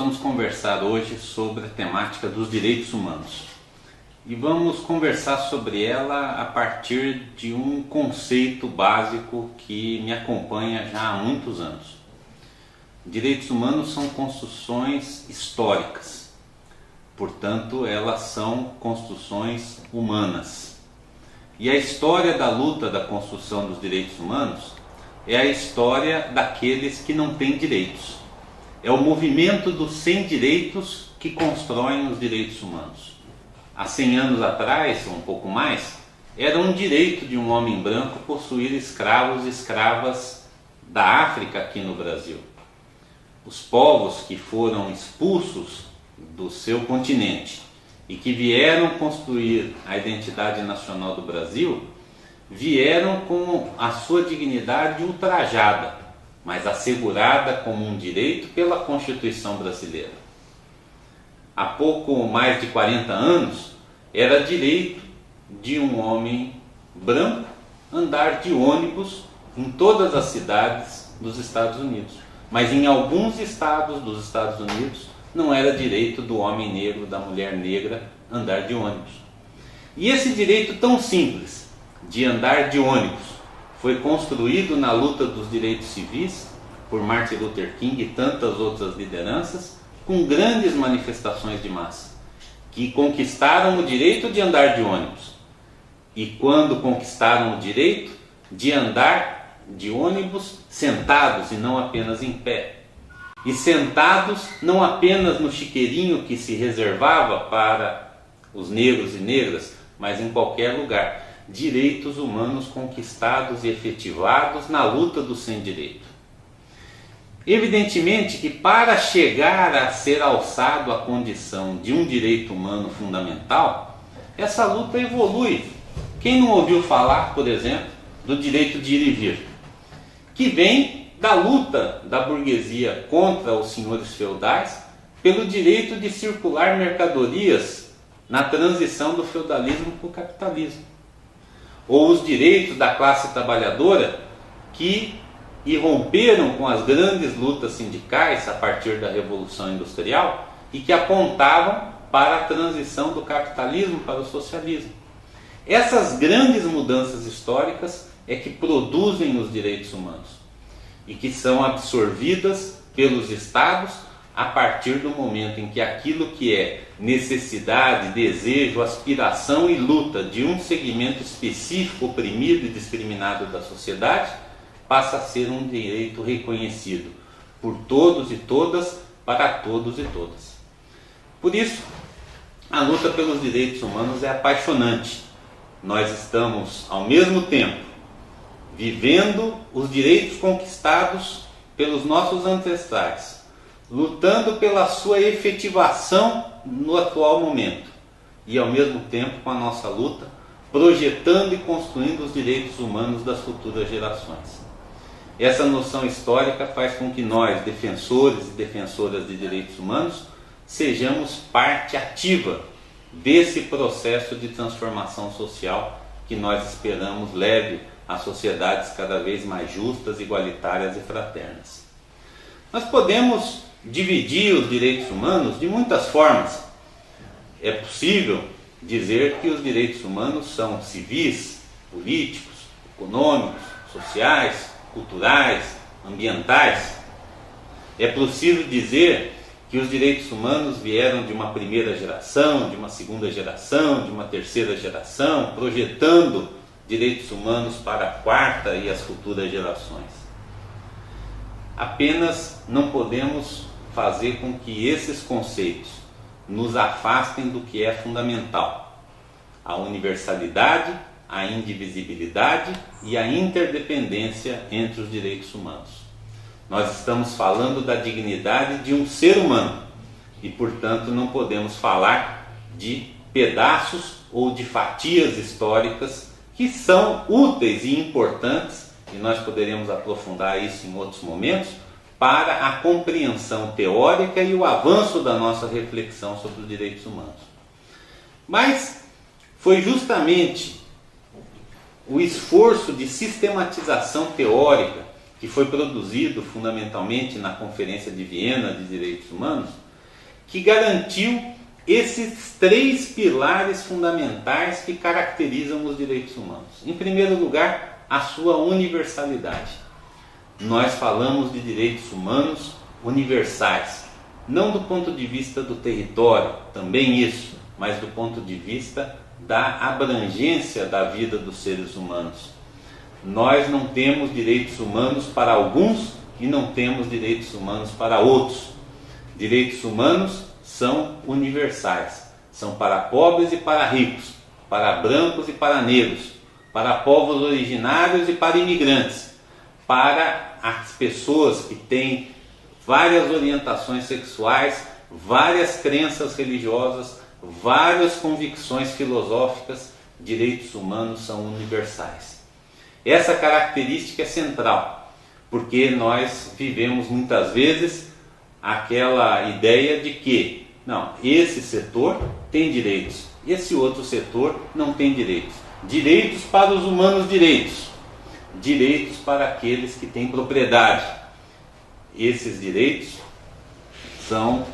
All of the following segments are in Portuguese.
vamos conversar hoje sobre a temática dos direitos humanos. E vamos conversar sobre ela a partir de um conceito básico que me acompanha já há muitos anos. Direitos humanos são construções históricas, portanto, elas são construções humanas. E a história da luta da construção dos direitos humanos é a história daqueles que não têm direitos. É o movimento dos sem direitos que constroem os direitos humanos. Há 100 anos atrás, ou um pouco mais, era um direito de um homem branco possuir escravos e escravas da África aqui no Brasil. Os povos que foram expulsos do seu continente e que vieram construir a identidade nacional do Brasil, vieram com a sua dignidade ultrajada, mas assegurada como um direito pela Constituição brasileira. Há pouco mais de 40 anos, era direito de um homem branco andar de ônibus em todas as cidades dos Estados Unidos. Mas em alguns estados dos Estados Unidos não era direito do homem negro, da mulher negra andar de ônibus. E esse direito tão simples de andar de ônibus foi construído na luta dos direitos civis por Martin Luther King e tantas outras lideranças, com grandes manifestações de massa, que conquistaram o direito de andar de ônibus. E quando conquistaram o direito de andar de ônibus sentados e não apenas em pé. E sentados não apenas no chiqueirinho que se reservava para os negros e negras, mas em qualquer lugar. Direitos humanos conquistados e efetivados na luta do sem direito. Evidentemente que para chegar a ser alçado à condição de um direito humano fundamental, essa luta evolui. Quem não ouviu falar, por exemplo, do direito de ir e vir, que vem da luta da burguesia contra os senhores feudais pelo direito de circular mercadorias na transição do feudalismo para o capitalismo. Ou os direitos da classe trabalhadora que irromperam com as grandes lutas sindicais a partir da Revolução Industrial e que apontavam para a transição do capitalismo para o socialismo. Essas grandes mudanças históricas é que produzem os direitos humanos e que são absorvidas pelos Estados a partir do momento em que aquilo que é necessidade, desejo, aspiração e luta de um segmento específico, oprimido e discriminado da sociedade, passa a ser um direito reconhecido por todos e todas, para todos e todas. Por isso, a luta pelos direitos humanos é apaixonante. Nós estamos, ao mesmo tempo, vivendo os direitos conquistados pelos nossos ancestrais, lutando pela sua efetivação no atual momento e, ao mesmo tempo, com a nossa luta, projetando e construindo os direitos humanos das futuras gerações. Essa noção histórica faz com que nós, defensores e defensoras de direitos humanos, sejamos parte ativa desse processo de transformação social que nós esperamos leve a sociedades cada vez mais justas, igualitárias e fraternas. Nós podemos dividir os direitos humanos de muitas formas. É possível dizer que os direitos humanos são civis, políticos, econômicos, sociais, culturais, ambientais. É possível dizer que os direitos humanos vieram de uma primeira geração, de uma segunda geração, de uma terceira geração, projetando direitos humanos para a quarta e as futuras gerações. Apenas não podemos fazer com que esses conceitos nos afastem do que é fundamental: a universalidade, a indivisibilidade e a interdependência entre os direitos humanos. Nós estamos falando da dignidade de um ser humano e, portanto, não podemos falar de pedaços ou de fatias históricas que são úteis e importantes, e nós poderemos aprofundar isso em outros momentos, para a compreensão teórica e o avanço da nossa reflexão sobre os direitos humanos. Mas foi justamente o esforço de sistematização teórica que foi produzido fundamentalmente na Conferência de Viena de Direitos Humanos que garantiu esses três pilares fundamentais que caracterizam os direitos humanos. Em primeiro lugar, a sua universalidade. Nós falamos de direitos humanos universais, não do ponto de vista do território, também isso, mas do ponto de vista da abrangência da vida dos seres humanos. Nós não temos direitos humanos para alguns e não temos direitos humanos para outros. Direitos humanos são universais, são para pobres e para ricos, para brancos e para negros, para povos originários e para imigrantes, para as pessoas que têm várias orientações sexuais, várias crenças religiosas, várias convicções filosóficas. Direitos humanos são universais. Essa característica é central, porque nós vivemos muitas vezes aquela ideia de que, não, esse setor tem direitos, esse outro setor não tem direitos. Direitos para os humanos, direitos para aqueles que têm propriedade. Esses direitos são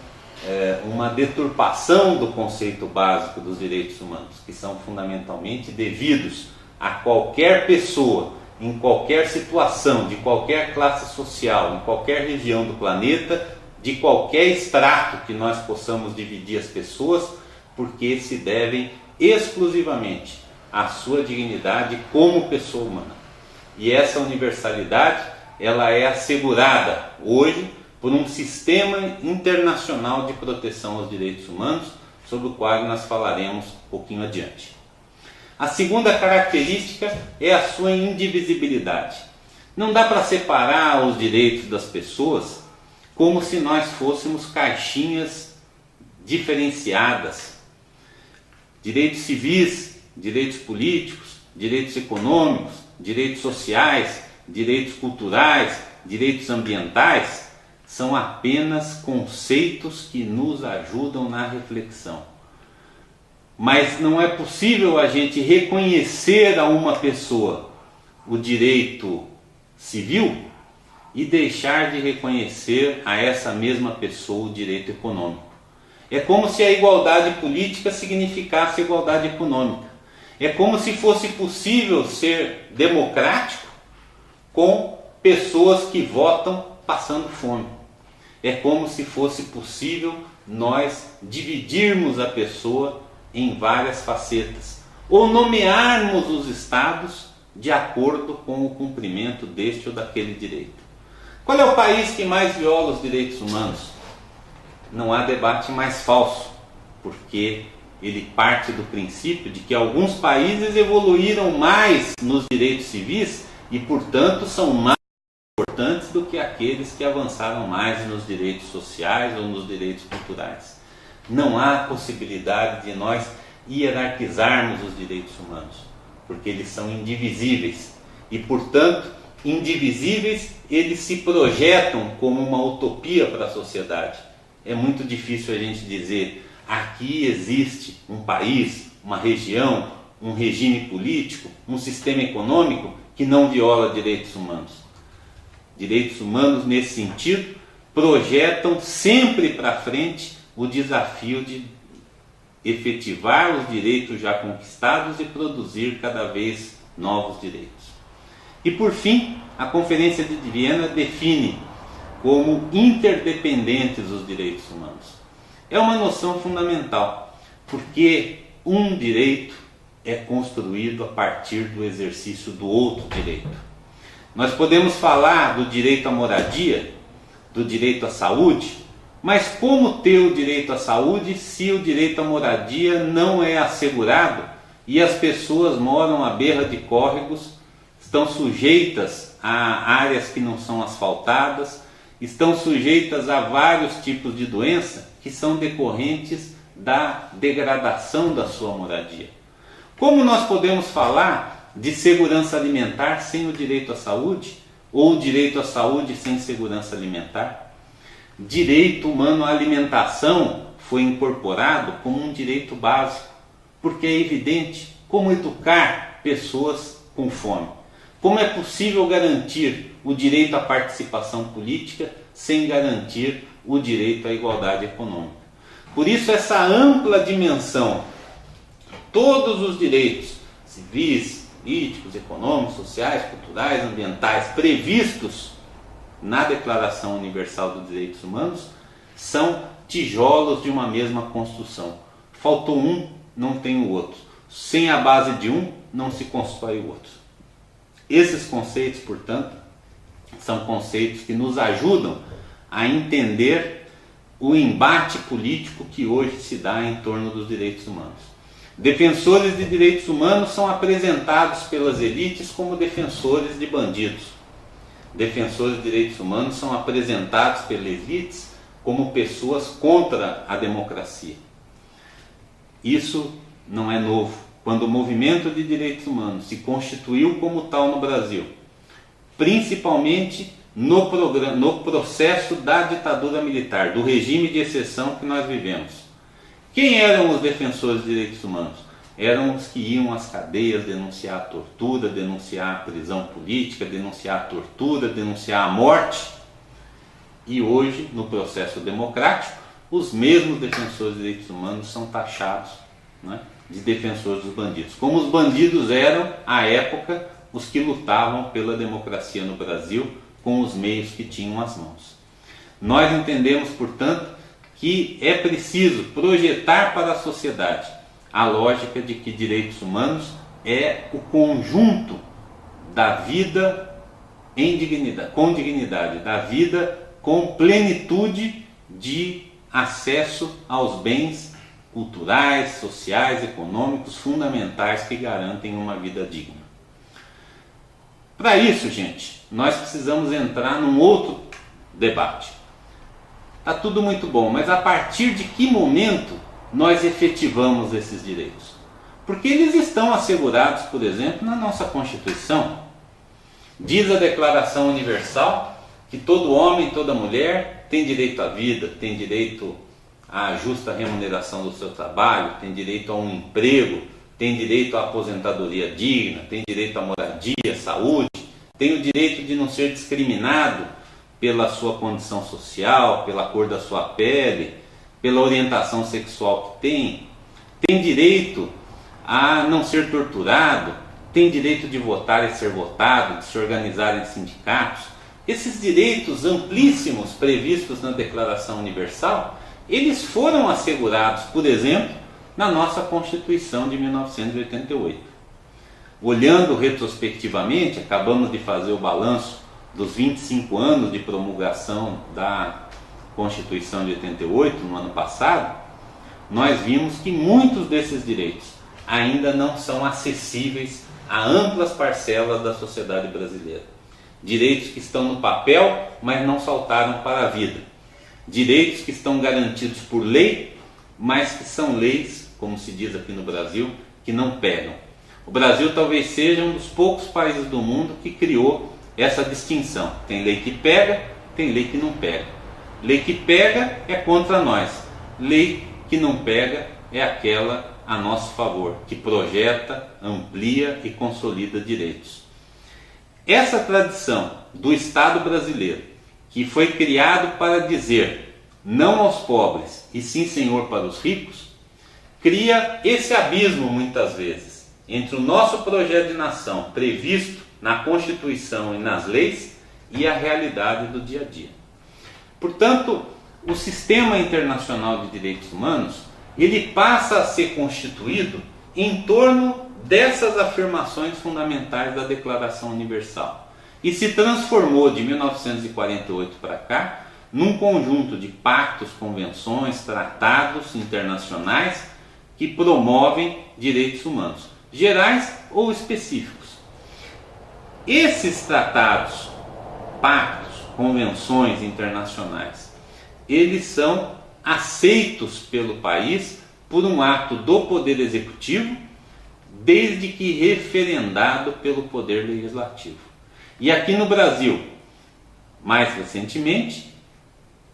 uma deturpação do conceito básico dos direitos humanos, que são fundamentalmente devidos a qualquer pessoa, em qualquer situação, de qualquer classe social, em qualquer região do planeta, de qualquer extrato que nós possamos dividir as pessoas, porque se devem exclusivamente à sua dignidade como pessoa humana. E essa universalidade, ela é assegurada hoje por um sistema internacional de proteção aos direitos humanos, sobre o qual nós falaremos um pouquinho adiante. A segunda característica é a sua indivisibilidade. Não dá para separar os direitos das pessoas como se nós fôssemos caixinhas diferenciadas. Direitos civis, direitos políticos, direitos econômicos, direitos sociais, direitos culturais, direitos ambientais, são apenas conceitos que nos ajudam na reflexão. Mas não é possível a gente reconhecer a uma pessoa o direito civil e deixar de reconhecer a essa mesma pessoa o direito econômico. É como se a igualdade política significasse igualdade econômica. É como se fosse possível ser democrático com pessoas que votam passando fome. É como se fosse possível nós dividirmos a pessoa em várias facetas, ou nomearmos os estados de acordo com o cumprimento deste ou daquele direito. Qual é o país que mais viola os direitos humanos? Não há debate mais falso, porque ele parte do princípio de que alguns países evoluíram mais nos direitos civis e, portanto, são mais importantes do que aqueles que avançaram mais nos direitos sociais ou nos direitos culturais. Não há possibilidade de nós hierarquizarmos os direitos humanos, porque eles são indivisíveis e, portanto, indivisíveis, eles se projetam como uma utopia para a sociedade. É muito difícil a gente dizer, aqui existe um país, uma região, um regime político, um sistema econômico que não viola direitos humanos. Direitos humanos, nesse sentido, projetam sempre para frente o desafio de efetivar os direitos já conquistados e produzir cada vez novos direitos. E por fim, a Conferência de Viena define como interdependentes os direitos humanos. É uma noção fundamental, porque um direito é construído a partir do exercício do outro direito. Nós podemos falar do direito à moradia, do direito à saúde, mas como ter o direito à saúde se o direito à moradia não é assegurado e as pessoas moram à beira de córregos, estão sujeitas a áreas que não são asfaltadas, estão sujeitas a vários tipos de doença que são decorrentes da degradação da sua moradia. Como nós podemos falar de segurança alimentar sem o direito à saúde? Ou direito à saúde sem segurança alimentar? Direito humano à alimentação foi incorporado como um direito básico, porque é evidente como educar pessoas com fome. Como é possível garantir o direito à participação política sem garantir o direito à igualdade econômica? Por isso, essa ampla dimensão, todos os direitos civis, políticos, econômicos, sociais, culturais, ambientais previstos na Declaração Universal dos Direitos Humanos são tijolos de uma mesma construção. Faltou um, não tem o outro. Sem a base de um, não se constrói o outro. Esses conceitos, portanto, são conceitos que nos ajudam a entender o embate político que hoje se dá em torno dos direitos humanos. Defensores de direitos humanos são apresentados pelas elites como defensores de bandidos. Defensores de direitos humanos são apresentados pelas elites como pessoas contra a democracia. Isso não é novo. Quando o movimento de direitos humanos se constituiu como tal no Brasil, principalmente no processo da ditadura militar, do regime de exceção que nós vivemos. Quem eram os defensores de direitos humanos? Eram os que iam às cadeias denunciar a tortura, denunciar a prisão política, denunciar a tortura, denunciar a morte. E hoje, no processo democrático, os mesmos defensores de direitos humanos são taxados, né, de defensores dos bandidos. Como os bandidos eram, à época, os que lutavam pela democracia no Brasil com os meios que tinham às mãos. Nós entendemos, portanto, que é preciso projetar para a sociedade a lógica de que direitos humanos é o conjunto da vida em dignidade, com dignidade, da vida com plenitude de acesso aos bens culturais, sociais, econômicos fundamentais que garantem uma vida digna. Para isso, gente, nós precisamos entrar num outro debate. Está tudo muito bom, mas a partir de que momento nós efetivamos esses direitos? Porque eles estão assegurados, por exemplo, na nossa Constituição. Diz a Declaração Universal que todo homem e toda mulher tem direito à vida, tem direito à justa remuneração do seu trabalho, tem direito a um emprego, tem direito à aposentadoria digna, tem direito à moradia, saúde, tem o direito de não ser discriminado pela sua condição social, pela cor da sua pele, pela orientação sexual que tem direito a não ser torturado, tem direito de votar e ser votado, de se organizar em sindicatos. Esses direitos amplíssimos previstos na Declaração Universal, eles foram assegurados, por exemplo, na nossa Constituição de 1988. Olhando retrospectivamente, acabamos de fazer o balanço dos 25 anos de promulgação da Constituição de 88, no ano passado, nós vimos que muitos desses direitos ainda não são acessíveis a amplas parcelas da sociedade brasileira. Direitos que estão no papel, mas não saltaram para a vida. Direitos que estão garantidos por lei, mas que são leis, como se diz aqui no Brasil, que não pegam. O Brasil talvez seja um dos poucos países do mundo que criou essa distinção. Tem lei que pega, tem lei que não pega. Lei que pega é contra nós. Lei que não pega é aquela a nosso favor, que projeta, amplia e consolida direitos. Essa tradição do Estado brasileiro, que foi criado para dizer não aos pobres e sim senhor para os ricos, cria esse abismo muitas vezes entre o nosso projeto de nação previsto na Constituição e nas leis e a realidade do dia a dia. Portanto, o sistema internacional de direitos humanos, ele passa a ser constituído em torno dessas afirmações fundamentais da Declaração Universal e se transformou de 1948 para cá num conjunto de pactos, convenções, tratados internacionais que promovem direitos humanos, gerais ou específicos. Esses tratados, pactos, convenções internacionais, eles são aceitos pelo país por um ato do Poder Executivo, desde que referendado pelo Poder Legislativo. E aqui no Brasil, mais recentemente,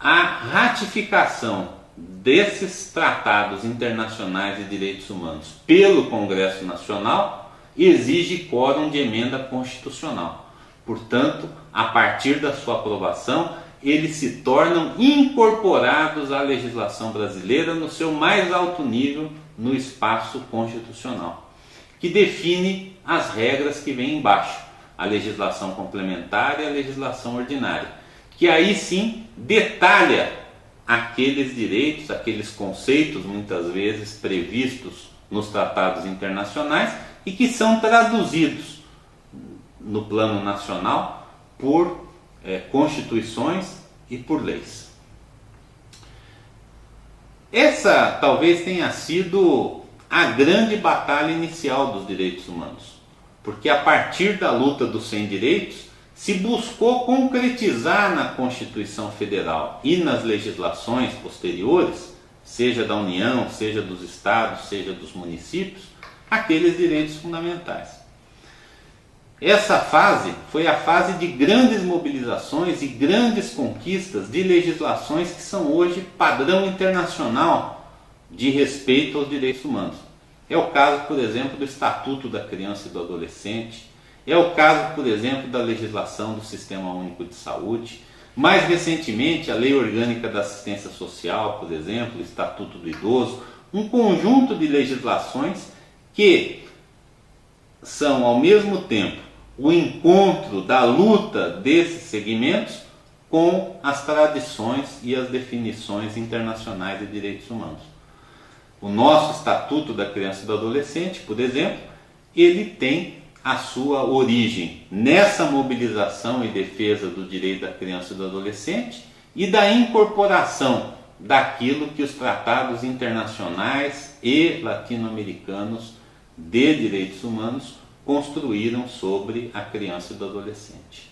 a ratificação desses tratados internacionais de direitos humanos pelo Congresso Nacional exige quórum de emenda constitucional. Portanto, a partir da sua aprovação, eles se tornam incorporados à legislação brasileira no seu mais alto nível no espaço constitucional, que define as regras que vêm embaixo, a legislação complementar e a legislação ordinária, que aí sim detalha aqueles direitos, aqueles conceitos muitas vezes previstos nos tratados internacionais e que são traduzidos no plano nacional por constituições e por leis. Essa talvez tenha sido a grande batalha inicial dos direitos humanos, porque a partir da luta dos sem direitos se buscou concretizar na Constituição Federal e nas legislações posteriores, seja da União, seja dos estados, seja dos municípios, aqueles direitos fundamentais. Essa fase foi a fase de grandes mobilizações e grandes conquistas de legislações que são hoje padrão internacional de respeito aos direitos humanos. É o caso, por exemplo, do Estatuto da Criança e do Adolescente, é o caso, por exemplo, da legislação do Sistema Único de Saúde, mais recentemente a Lei Orgânica da Assistência Social, por exemplo, o Estatuto do Idoso, um conjunto de legislações que são, ao mesmo tempo, o encontro da luta desses segmentos com as tradições e as definições internacionais de direitos humanos. O nosso Estatuto da Criança e do Adolescente, por exemplo, ele tem a sua origem nessa mobilização e defesa do direito da criança e do adolescente e da incorporação daquilo que os tratados internacionais e latino-americanos de direitos humanos construíram sobre a criança e do adolescente.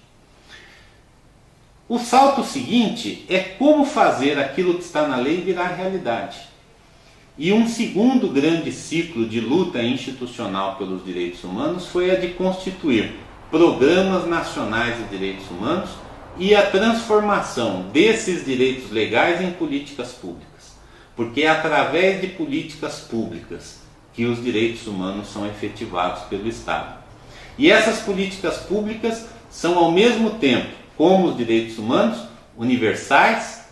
O salto seguinte é como fazer aquilo que está na lei virar realidade. E um segundo grande ciclo de luta institucional pelos direitos humanos foi a de constituir programas nacionais de direitos humanos e a transformação desses direitos legais em políticas públicas. Porque é através de políticas públicas que os direitos humanos são efetivados pelo Estado. E essas políticas públicas são, ao mesmo tempo, como os direitos humanos, universais,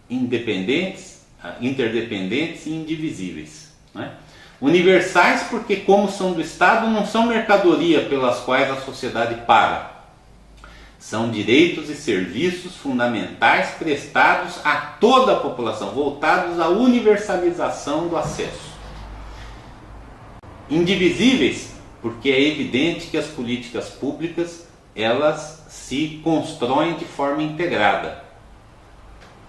independentes, interdependentes e indivisíveis. Né? Universais porque, como são do Estado, não são mercadoria pelas quais a sociedade paga. São direitos e serviços fundamentais prestados a toda a população, voltados à universalização do acesso. Indivisíveis porque é evidente que as políticas públicas elas se constroem de forma integrada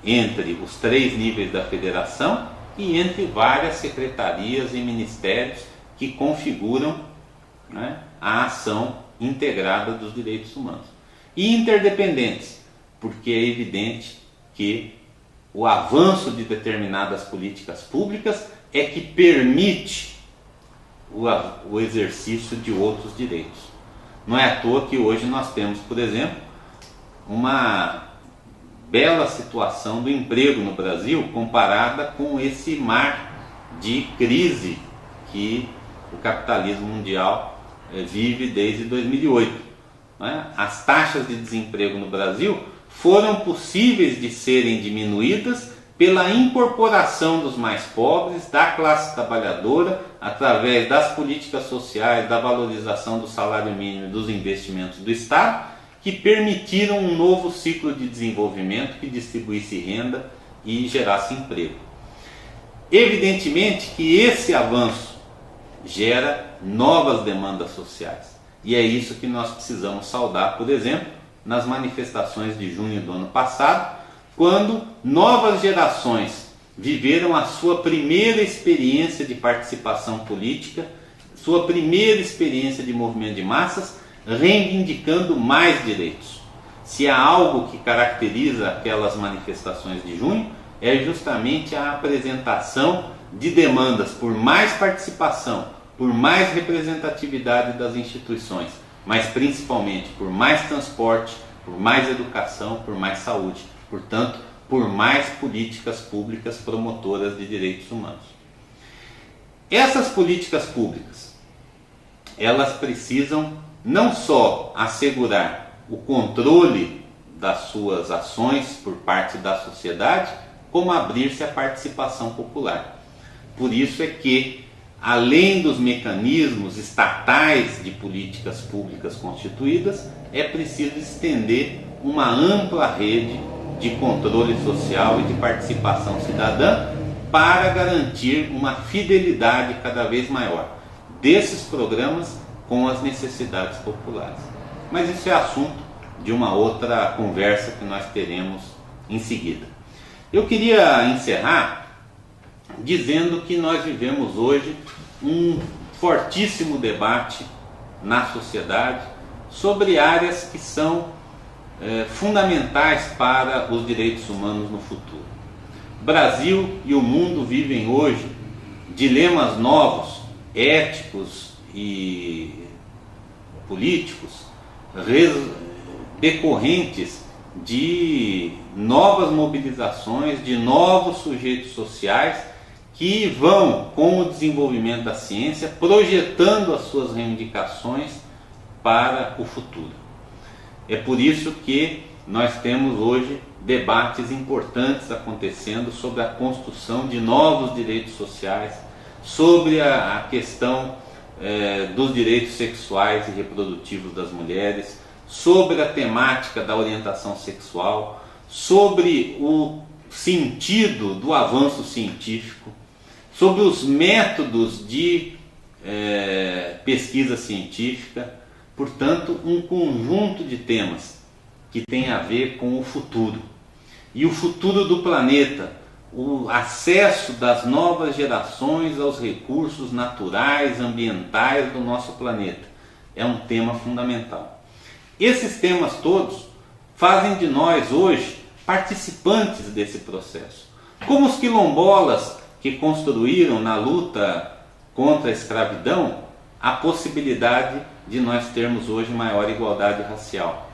entre os 3 níveis da federação e entre várias secretarias e ministérios que configuram, né, a ação integrada dos direitos humanos. E interdependentes, porque é evidente que o avanço de determinadas políticas públicas é que permite o exercício de outros direitos. Não é à toa que hoje nós temos, por exemplo, uma bela situação do emprego no Brasil comparada com esse mar de crise que o capitalismo mundial vive desde 2008. Né? As taxas de desemprego no Brasil foram possíveis de serem diminuídas pela incorporação dos mais pobres, da classe trabalhadora, através das políticas sociais, da valorização do salário mínimo e dos investimentos do Estado, que permitiram um novo ciclo de desenvolvimento que distribuísse renda e gerasse emprego. Evidentemente que esse avanço gera novas demandas sociais. E é isso que nós precisamos saudar, por exemplo, nas manifestações de junho do ano passado, quando novas gerações viveram a sua primeira experiência de participação política, sua primeira experiência de movimento de massas, reivindicando mais direitos. Se há algo que caracteriza aquelas manifestações de junho, é justamente a apresentação de demandas por mais participação, por mais representatividade das instituições, mas principalmente por mais transporte, por mais educação, por mais saúde, portanto, por mais políticas públicas promotoras de direitos humanos. Essas políticas públicas, elas precisam não só assegurar o controle das suas ações por parte da sociedade, como abrir-se à participação popular. Por isso é que, além dos mecanismos estatais de políticas públicas constituídas, é preciso estender uma ampla rede de controle social e de participação cidadã para garantir uma fidelidade cada vez maior desses programas com as necessidades populares. Mas isso é assunto de uma outra conversa que nós teremos em seguida. Eu queria encerrar dizendo que nós vivemos hoje um fortíssimo debate na sociedade sobre áreas que são fundamentais para os direitos humanos no futuro. O Brasil e o mundo vivem hoje dilemas novos, éticos e políticos, decorrentes de novas mobilizações, de novos sujeitos sociais que vão, com o desenvolvimento da ciência, projetando as suas reivindicações para o futuro. É por isso que nós temos hoje debates importantes acontecendo sobre a construção de novos direitos sociais, sobre a questão dos direitos sexuais e reprodutivos das mulheres, sobre a temática da orientação sexual, sobre o sentido do avanço científico, sobre os métodos de pesquisa científica, portanto, um conjunto de temas que tem a ver com o futuro. E o futuro do planeta, o acesso das novas gerações aos recursos naturais, ambientais do nosso planeta, é um tema fundamental. Esses temas todos fazem de nós hoje participantes desse processo. Como os quilombolas que construíram na luta contra a escravidão a possibilidade de nós termos hoje maior igualdade racial.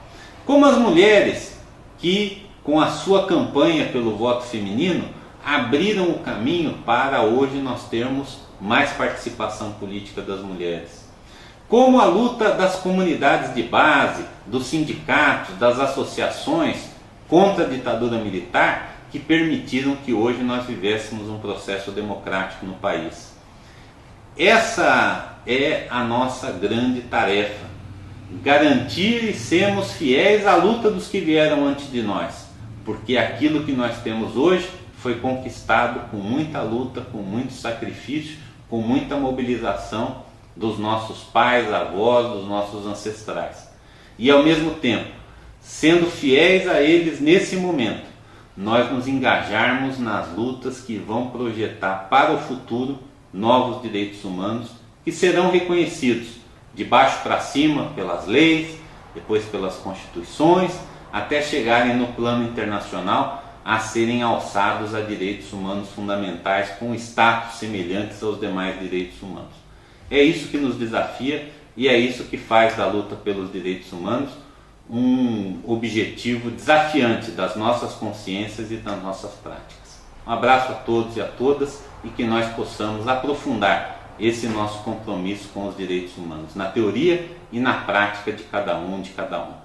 Como as mulheres que, com a sua campanha pelo voto feminino, abriram o caminho para hoje nós termos mais participação política das mulheres. Como a luta das comunidades de base, dos sindicatos, das associações contra a ditadura militar, que permitiram que hoje nós vivêssemos um processo democrático no país. Essa é a nossa grande tarefa: garantir e sermos fiéis à luta dos que vieram antes de nós, porque aquilo que nós temos hoje foi conquistado com muita luta, com muito sacrifício, com muita mobilização dos nossos pais, avós, dos nossos ancestrais. E ao mesmo tempo, sendo fiéis a eles nesse momento, nós nos engajarmos nas lutas que vão projetar para o futuro novos direitos humanos que serão reconhecidos de baixo para cima pelas leis, depois pelas constituições, até chegarem no plano internacional a serem alçados a direitos humanos fundamentais com status semelhantes aos demais direitos humanos. É isso que nos desafia e é isso que faz da luta pelos direitos humanos um objetivo desafiante das nossas consciências e das nossas práticas. Um abraço a todos e a todas e que nós possamos aprofundar esse nosso compromisso com os direitos humanos, na teoria e na prática de cada um.